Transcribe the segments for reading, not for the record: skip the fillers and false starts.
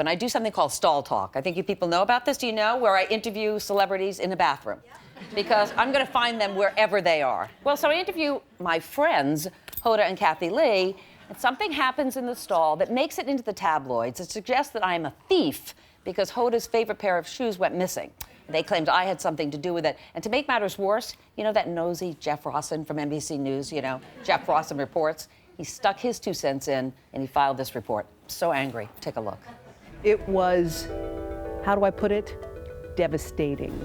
And I do something called stall talk. I think you people know about this. Do you know? Where I interview celebrities in the bathroom. Yeah. Because I'm going to find them wherever they are. Well, so I interview my friends, Hoda and Kathy Lee, and something happens in the stall that makes it into the tabloids. It suggests that I am a thief because Hoda's favorite pair of shoes went missing. They claimed I had something to do with it. And to make matters worse, you know that nosy Jeff Rossen from NBC News, you know, Jeff Rossen Reports? He stuck his 2 cents in and he filed this report. So angry. Take a look. It was, how do I put it? Devastating.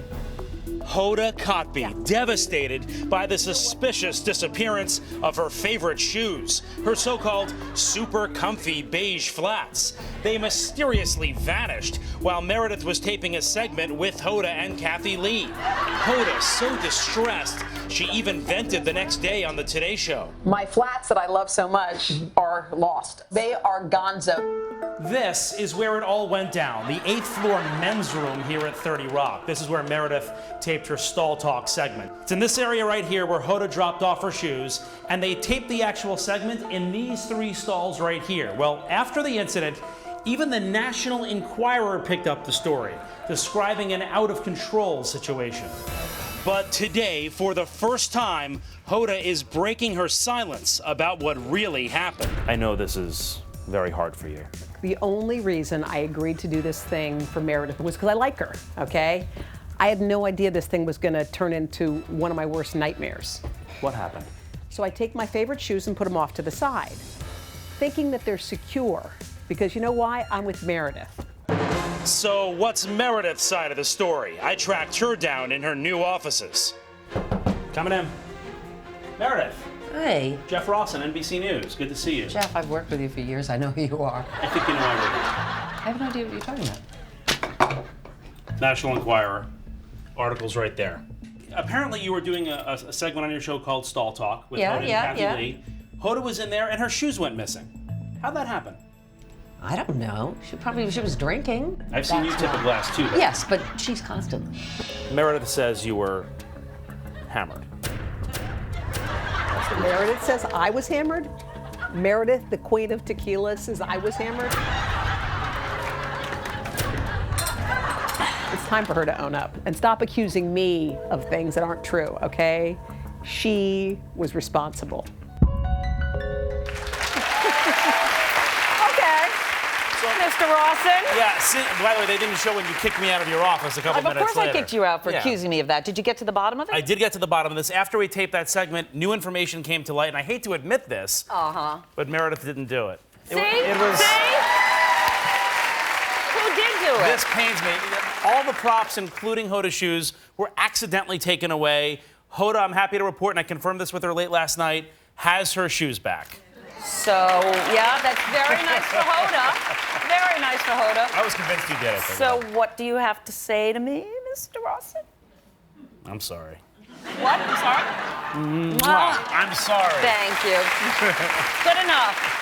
Hoda Kotb, devastated by the suspicious disappearance of her favorite shoes, her so-called super comfy beige flats. They mysteriously vanished while Meredith was taping a segment with Hoda and Kathy Lee. Hoda, so distressed, she even vented the next day on the Today Show. My flats that I love so much are lost. They are gonzo. This is where it all went down, the 8th floor men's room here at 30 Rock. This is where Meredith taped her stall talk segment. It's in this area right here where Hoda dropped off her shoes, and they taped the actual segment in these 3 stalls right here. Well, after the incident, even the National Enquirer picked up the story, describing an out-of-control situation. But today, for the first time, Hoda is breaking her silence about what really happened. I know this is very hard for you. The only reason I agreed to do this thing for Meredith was because I like her, okay? I had no idea this thing was gonna turn into one of my worst nightmares. What happened? So I take my favorite shoes and put them off to the side, thinking that they're secure, because you know why? I'm with Meredith. So what's Meredith's side of the story? I tracked her down in her new offices. Coming in. Meredith. Hey. Jeff Rossen, NBC News. Good to see you. Jeff, I've worked with you for years. I know who you are. I think you know everything. I have no idea what you're talking about. National Enquirer. Article's right there. Apparently you were doing a segment on your show called Stall Talk with Hoda and Kathy Lee. Hoda was in there and her shoes went missing. How'd that happen? I don't know. She was drinking. I've seen you tip a glass too, though. Yes, but she's constantly. Meredith says you were hammered. Meredith says I was hammered. Meredith, the queen of tequila, says I was hammered. It's time for her to own up and stop accusing me of things that aren't true, okay? She was responsible. Mr. Rossen? Yeah, see, by the way, they didn't show when you kicked me out of your office a couple minutes later. Of course I kicked you out for accusing me of that. Did you get to the bottom of it? I did get to the bottom of this. After we taped that segment, new information came to light, and I hate to admit this, but Meredith didn't do it. See? It was... See? Who did do it? This pains me. All the props, including Hoda's shoes, were accidentally taken away. Hoda, I'm happy to report, and I confirmed this with her late last night, has her shoes back. So, yeah, that's very nice for Hoda. Very nice for Hoda. I was convinced you did it. So what do you have to say to me, Mr. Rossen? I'm sorry. What? I'm sorry? I'm sorry. Thank you. Good enough.